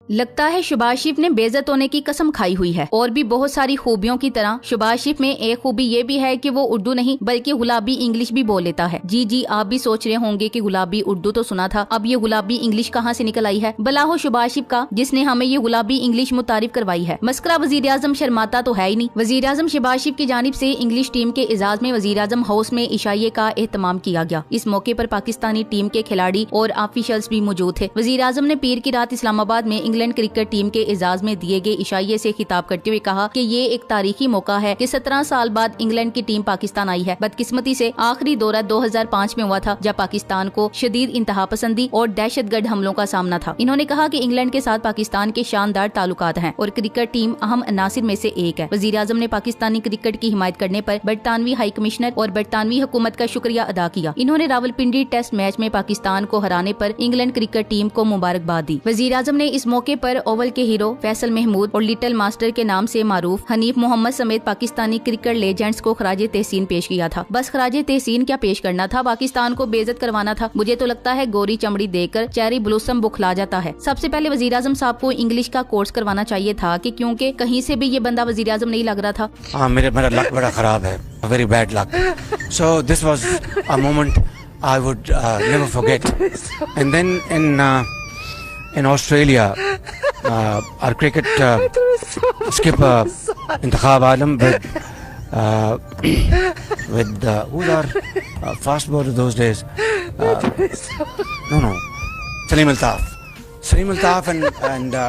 लगता है शहबाज शरीफ ने बेइज्जत होने की कसम खाई हुई है। और भी बहुत सारी खूबियों की तरह शहबाज शरीफ में एक खूबी ये भी है कि वो उर्दू नहीं बल्कि गुलाबी इंग्लिश भी बोल लेता है। जी आप भी सोच रहे होंगे कि गुलाबी उर्दू तो सुना था, अब ये गुलाबी इंग्लिश कहाँ से निकल आई है। भला हो शहबाज शरीफ का जिसने हमें ये गुलाबी इंग्लिश मुतारिफ करवाई है। मस्करा वजीर आजम शर्माता तो है ही नहीं। वजीर आजम शहबाज शरीफ की जानिब से इंग्लिश टीम के एजाज में वजीर आजम हाउस में इशाइये का एहतमाम किया गया। इस मौके पर पाकिस्तानी टीम के खिलाड़ी और ऑफिशियल्स भी मौजूद थे। वजीर आजम ने पीर की रात इस्लामाबाद में इंग्लैंड क्रिकेट टीम के एजाज में दिए गए इशाइये से खिताब करते हुए कहा कि ये एक तारीखी मौका है कि 17 साल बाद इंग्लैंड की टीम पाकिस्तान आई है। बदकिस्मती से आखिरी दौरा 2005 में हुआ था जब पाकिस्तान को शदीद इंतहा पसंदी और दहशतगर्द हमलों का सामना था। इन्होंने कहा कि इंग्लैंड के साथ पाकिस्तान के शानदार ताल्लुकात हैं और क्रिकेट टीम अहम अनासिर में से एक है। वजीर आजम ने पाकिस्तानी क्रिकेट की हिमायत करने पर बरतानवी हाई कमिश्नर और बरतानवी हुकूमत का शुक्रिया अदा किया। इन्होंने रावलपिंडी टेस्ट मैच में पाकिस्तान को हराने पर इंग्लैंड क्रिकेट टीम को मुबारकबाद दी। वजीर आजम ने इस मौके पर ओवल के हीरो फैसल महमूद और लिटिल मास्टर के नाम से मारूफ हनीफ मोहम्मद समेत पाकिस्तानी क्रिकेट लेजेंड्स को खराजे तहसीन पेश किया था। बस खराजे तहसीन क्या पेश करना था, पाकिस्तान को बेइज्जत करवाना था। मुझे तो लगता है गोरी चमड़ी देकर चेरी ब्लॉसम बुखला जाता है। सबसे पहले वजीर आजम साहब को इंग्लिश का कोर्स करवाना चाहिए था कि क्योंकि कहीं से भी ये बंदा वजीर आजम नहीं लग रहा था। मेरा लक बड़ा खराब है, very bad luck. So this was a moment I would never forget. And then in Australia, our cricket skipper Intikhab Alam with who's our fast bowler those days? No, Salim Altaf and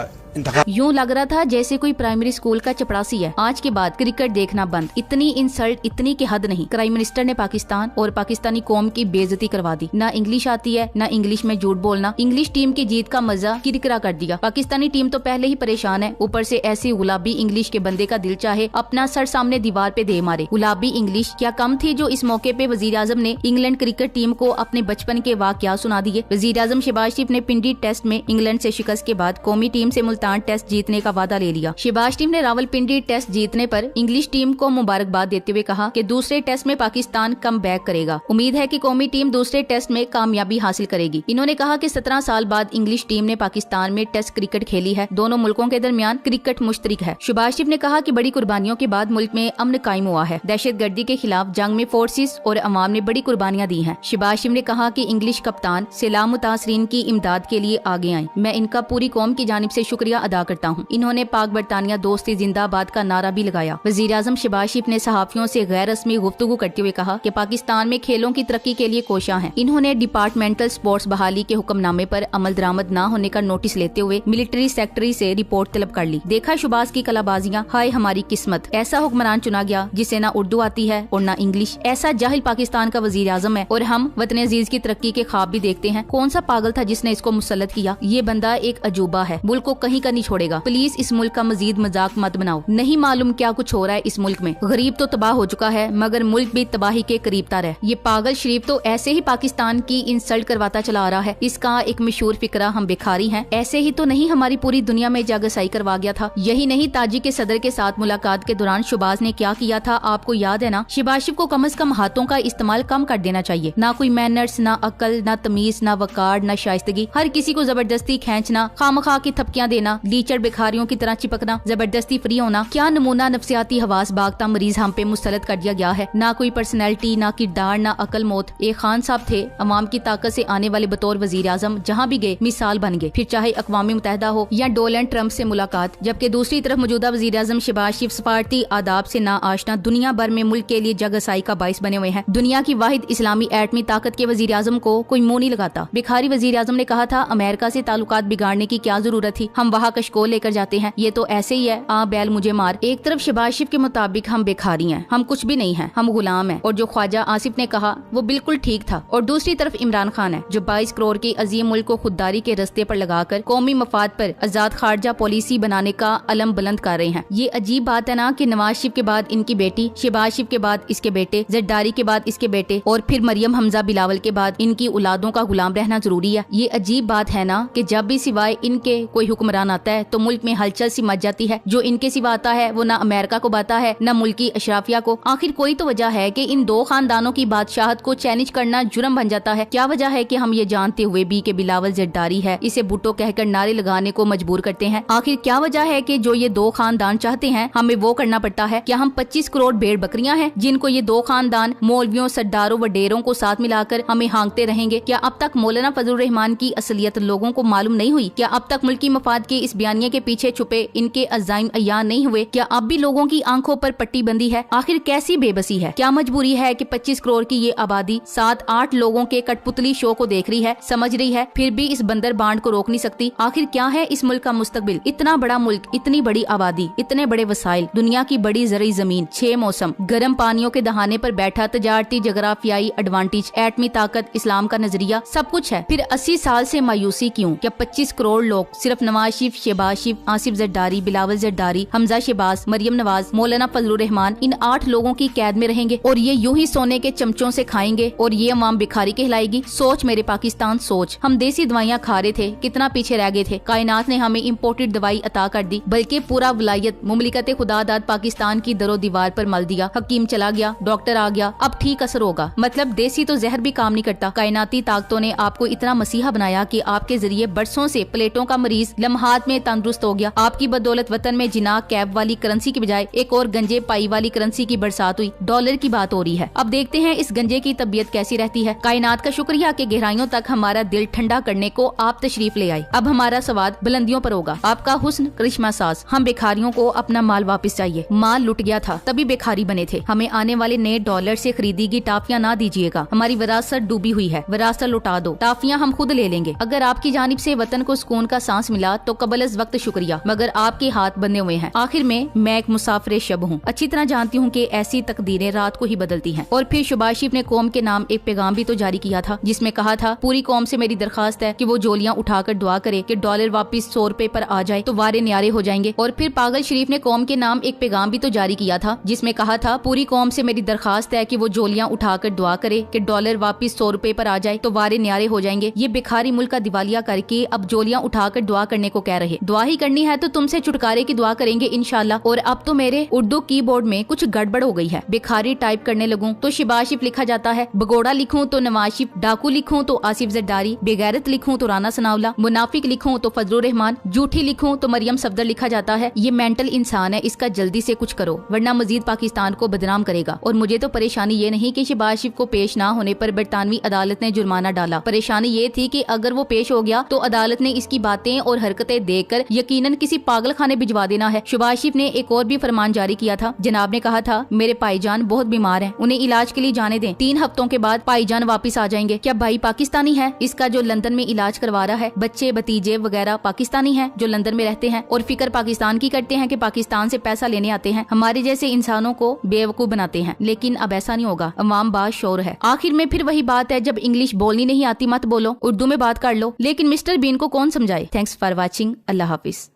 यूं लग रहा था जैसे कोई primary school का चपरासी है। आज के बाद क्रिकेट देखना बंद। इतनी इंसल्ट इतनी की हद नहीं। प्राइम मिनिस्टर ने पाकिस्तान और पाकिस्तानी कौम की बेइज्जती करवा दी। ना इंग्लिश आती है ना इंग्लिश में झूठ बोलना। इंग्लिश टीम की जीत का मजा किरकिरा कर दिया। पाकिस्तानी टीम तो पहले ही परेशान है, ऊपर से ऐसी गुलाबी इंग्लिश के बंदे का दिल चाहे अपना सर सामने दीवार पे दे मारे। गुलाबी इंग्लिश क्या कम थी जो इस मौके पे वजीर आजम ने इंग्लैंड क्रिकेट टीम को अपने बचपन के वाकया सुना दिए। वजीर आजम शहबाज शरीफ ने पिंडी टेस्ट में इंग्लैंड से शिकस्त के बाद कौमी टीम से टेस्ट जीतने का वादा ले लिया। शहबाज टीम ने रावलपिंडी टेस्ट जीतने पर इंग्लिश टीम को मुबारकबाद देते हुए कहा कि दूसरे टेस्ट में पाकिस्तान कम बैक करेगा। उम्मीद है कि कौमी टीम दूसरे टेस्ट में कामयाबी हासिल करेगी। इन्होंने कहा कि 17 साल बाद इंग्लिश टीम ने पाकिस्तान में टेस्ट क्रिकेट खेली है। दोनों मुल्कों के दरमियान क्रिकेट मुश्तरक है। शहबाज शरीफ ने कहा कि बड़ी कुर्बानियों के बाद मुल्क में अमन कायम हुआ है। दहशतगर्दी के खिलाफ जंग में फोर्सेस और अवाम ने बड़ी कुर्बानियां दी हैं। शहबाज शरीफ ने कहा कि इंग्लिश कप्तान सैलाब मुतासरीन की इमदाद के लिए आगे आए। मैं इनका पूरी कौम की जानिब से शुक्रिया अदा करता हूँ। इन्होंने पाक बरतानिया दोस्ती जिंदाबाद का नारा भी लगाया। वजीर आजम शहबाज शरीफ ने सहाफियों से गैर रस्मी गुफ्तगू करते हुए कहा कि पाकिस्तान में खेलों की तरक्की के लिए कोशिश है। इन्होंने डिपार्टमेंटल स्पोर्ट्स बहाली के हुक्मनामे पर अमल दरामद न होने का नोटिस लेते हुए मिलिट्री सेक्रेटरी से रिपोर्ट तलब कर ली। देखा शहबाज की कलाबाजियां, हाय हमारी किस्मत। ऐसा हुक्मरान चुना गया जिसे ना उर्दू आती है और ना इंग्लिश। ऐसा जाहिल पाकिस्तान का वजीर आजम है और हम वतन अजीज की तरक्की के ख्वाब भी देखते हैं। कौन सा पागल था जिसने इसको मुसल्लत किया। ये बंदा एक अजूबा है, मुल्क को कहीं का नहीं छोड़ेगा। प्लीज इस मुल्क का मजीद मजाक मत बनाओ। नहीं मालूम क्या कुछ हो रहा है इस मुल्क में। गरीब तो तबाह हो चुका है मगर मुल्क भी तबाही के करीब तर है। ये पागल शरीफ तो ऐसे ही पाकिस्तान की इंसल्ट करवाता चला आ रहा है। इसका एक मशहूर फिक्रा हम भिखारी हैं। ऐसे ही तो नहीं हमारी पूरी दुनिया में जागसाई करवा गया था। यही नहीं ताजी के सदर के साथ मुलाकात के दौरान शहबाज ने क्या किया था आपको याद है ना। शहबाज शरीफ को कम से कम हाथों का इस्तेमाल कम कर देना चाहिए। ना कोई मैनर्स, ना अकल, ना तमीज, ना वकार, ना शाइस्तगी। हर किसी को जबरदस्ती खींचना, खामखा की थपकियां देना, लीचड़ भिखारियों की तरह चिपकना, जबरदस्ती फ्री होना। क्या नमूना नफ्सियाती हवास बागता मरीज हम पे मुसल्लत कर दिया गया है। ना कोई पर्सनैलिटी, ना किरदार, ना अकल मौत। एक खान साहब थे अवाम की ताकत से आने वाले बतौर वजीर आजम जहाँ भी गए मिसाल बन गए। फिर चाहे अक़वाम मुत्तहिदा हो या डोनाल्ड ट्रंप से मुलाकात। जबकि दूसरी तरफ मौजूदा वजीर आजम शहबाज शरीफ सफारती आदाब से ना आशना दुनिया भर में मुल्क के लिए जगसाई का बाइस बने हुए हैं। दुनिया की वाहिद इस्लामी एटमी ताकत के वजीर आजम को कोई मुंह नहीं लगाता। भिखारी वजीर आजम ने कहा था अमेरिका से ताल्लुकात बिगाड़ने की क्या जरूरत थी, हम वहाँ कशकोल लेकर जाते हैं। ये तो ऐसे ही है, आ बैल मुझे मार। एक तरफ शहबाज शरीफ के मुताबिक हम भिखारी हैं, हम कुछ भी नहीं हैं, हम गुलाम हैं। और जो ख्वाजा आसिफ ने कहा वो बिल्कुल ठीक था। और दूसरी तरफ इमरान खान है जो 22 करोड़ के अजीम मुल्क को खुददारी के रस्ते पर लगाकर कौमी मफाद पर आजाद खारजा पॉलिसी बनाने का अलम बुलंद कर रहे हैं। ये अजीब बात है ना कि नवाज शरीफ के बाद इनकी बेटी, शहबाज शरीफ के बाद इसके बेटे, जरदारी के बाद इसके बेटे और फिर मरियम हमजा बिलावल के बाद इनकी औलादों का गुलाम रहना जरूरी है। ये अजीब बात है ना कि जब भी सिवाय इनके कोई हुक्मरान ऐलान आता है तो मुल्क में हलचल सी मच जाती है। जो इनके सिवा आता है वो ना अमेरिका को बाता है न मुल्की अशराफिया को। आखिर कोई तो वजह है कि इन दो खानदानों की बादशाहत को चैलेंज करना जुर्म बन जाता है। क्या वजह है कि हम ये जानते हुए भी कि बिलावल जरदारी है इसे भुट्टो कहकर नारे लगाने को मजबूर करते हैं? आखिर क्या वजह है कि जो ये दो खानदान चाहते हैं हमें वो करना पड़ता है? क्या हम 25 करोड़ भेड़ बकरियां हैं जिनको ये दो खानदान मौलवियों, सरदारों व डेरों को साथ मिलाकर हमें हाँकते रहेंगे? क्या अब तक मौलाना फजलुर रहमान की असलियत लोगों को मालूम नहीं हुई? क्या अब तक मुल्की मफाद के इस बयानिया के पीछे छुपे इनके अज़ाइम अयान नहीं हुए? क्या अब भी लोगों की आंखों पर पट्टी बंदी है? आखिर कैसी बेबसी है? क्या मजबूरी है कि 25 करोड़ की ये आबादी 7-8 लोगों के कठपुतली शो को देख रही है, समझ रही है, फिर भी इस बंदर बांड को रोक नहीं सकती? आखिर क्या है इस मुल्क का मुस्तकबिल? इतना बड़ा मुल्क, इतनी बड़ी आबादी, इतने बड़े वसाइल, दुनिया की बड़ी ज़रई जमीन, 6 मौसम, गर्म पानियों के दहाने पर बैठा, तजारती जगराफियाई एडवांटेज, एटमी ताकत, इस्लाम का नजरिया, सब कुछ है। फिर 80 साल से मायूसी क्यों? क्या 25 करोड़ लोग सिर्फ नवाज शरीफ, शहबाज शरीफ, आसिफ जरदारी, बिलावल जरदारी, हमजा शहबाज, मरियम नवाज, मौलाना फजलुर रहमान, इन 8 लोगों की कैद में रहेंगे और ये यूं ही सोने के चमचों से खाएंगे और ये अवाम भिखारी कहलाएगी? सोच मेरे पाकिस्तान, सोच। हम देसी दवाइयाँ खा रहे थे, कितना पीछे रह गए थे। कायनात ने हमें इम्पोर्टेड दवाई अता कर दी, बल्कि पूरा विलायत मुमलिकत खुदादाद पाकिस्तान की दरो दीवार पर मल दिया। हकीम चला गया, डॉक्टर आ गया, अब ठीक असर होगा। मतलब देसी तो जहर भी काम नहीं करता। कायनाती ताकतों ने आपको इतना मसीहा बनाया कि आपके जरिए बरसों से प्लेटों का मरीज लम्हात में तंदुरुस्त हो गया। आपकी बदौलत वतन में जिना कैब वाली करेंसी की बजाय एक और गंजे पाई वाली करेंसी की बरसात हुई। डॉलर की बात हो रही है। अब देखते हैं इस गंजे की तबीयत कैसी रहती है। कायनात का शुक्रिया कि गहराइयों तक हमारा दिल ठंडा करने को आप तशरीफ ले आए। अब हमारा सवाद बुलंदियों पर होगा। आपका हुस्न करिश्मा साज। हम भिखारियों को अपना माल वापस चाहिए। माल लुट गया था तभी भिखारी बने थे। हमें आने वाले नए डॉलर से खरीदी गई टाफियां ना दीजिएगा। हमारी विरासत डूबी हुई है, विरासत लुटा दो। टाफियां हम खुद ले लेंगे। अगर आपकी जानिब से वतन को सुकून का सांस मिला तो कबल इस वक्त शुक्रिया, मगर आपके हाथ बंधे हुए हैं। आखिर में मैं एक मुसाफिर शब हूँ। अच्छी तरह जानती हूँ कि ऐसी तकदीरें रात को ही बदलती हैं। और फिर शहबाज शरीफ ने कौम के नाम एक पैगाम भी तो जारी किया था जिसमें कहा था पूरी कौम से मेरी दरखास्त है कि वो जोलियां उठाकर दुआ करे कि डॉलर वापिस 100 रुपए पर आ जाए तो वारे न्यारे हो जाएंगे। और फिर पागल शरीफ ने कौम के नाम एक पैगाम भी तो जारी किया था जिसमें कहा था पूरी कौम से मेरी दरखास्त है कि वो जोलियां उठाकर दुआ करे कि डॉलर वापिस 100 रुपए पर आ जाए तो वारे न्यारे हो जाएंगे। ये भिखारी मुल्क का दिवालिया करके अब जोलियां उठाकर दुआ करने को कह रहे। दुआ ही करनी है तो तुमसे छुटकारे की दुआ करेंगे इंशाल्लाह। और अब तो मेरे उर्दू कीबोर्ड में कुछ गड़बड़ हो गई है। भिखारी टाइप करने लगूं तो शहबाज शरीफ लिखा जाता है, बगोड़ा लिखूं तो नवाज शरीफ, डाकू लिखूं तो आसिफ जरदारी, बेगैरत लिखूं तो राना सनाउल्लाह, मुनाफिक लिखूं तो फजलुर रहमान, झूठी लिखूं तो मरियम सफदर लिखा जाता है। ये मेंटल इंसान है, इसका जल्दी से कुछ करो वरना मजीद पाकिस्तान को बदनाम करेगा। और मुझे तो परेशानी ये नहीं कि शहबाज शरीफ को पेश ना होने पर बरतानवी अदालत ने जुर्माना डाला। परेशानी ये थी कि अगर वो पेश हो गया तो अदालत ने इसकी बातें और हरकतें देखकर यकीनन किसी पागल खाने भिजवा देना है। शहबाज शरीफ ने एक और भी फरमान जारी किया था। जनाब ने कहा था मेरे भाईजान बहुत बीमार हैं, उन्हें इलाज के लिए जाने दें, 3 हफ्तों के बाद भाईजान वापिस आ जाएंगे। क्या भाई पाकिस्तानी है इसका जो लंदन में इलाज करवा रहा है? बच्चे भतीजे वगैरह पाकिस्तानी हैं जो लंदन में रहते हैं और फिक्र पाकिस्तान की करते हैं कि पाकिस्तान से पैसा लेने आते हैं। हमारे जैसे इंसानों को बेवकूफ बनाते हैं। लेकिन अब ऐसा नहीं होगा, अवाम बाशऊर है। आखिर में फिर वही बात है, जब इंग्लिश बोलनी नहीं आती मत बोलो, उर्दू में बात कर लो। लेकिन मिस्टर बीन को कौन समझाए? Thanks for watching. Allah Hafiz.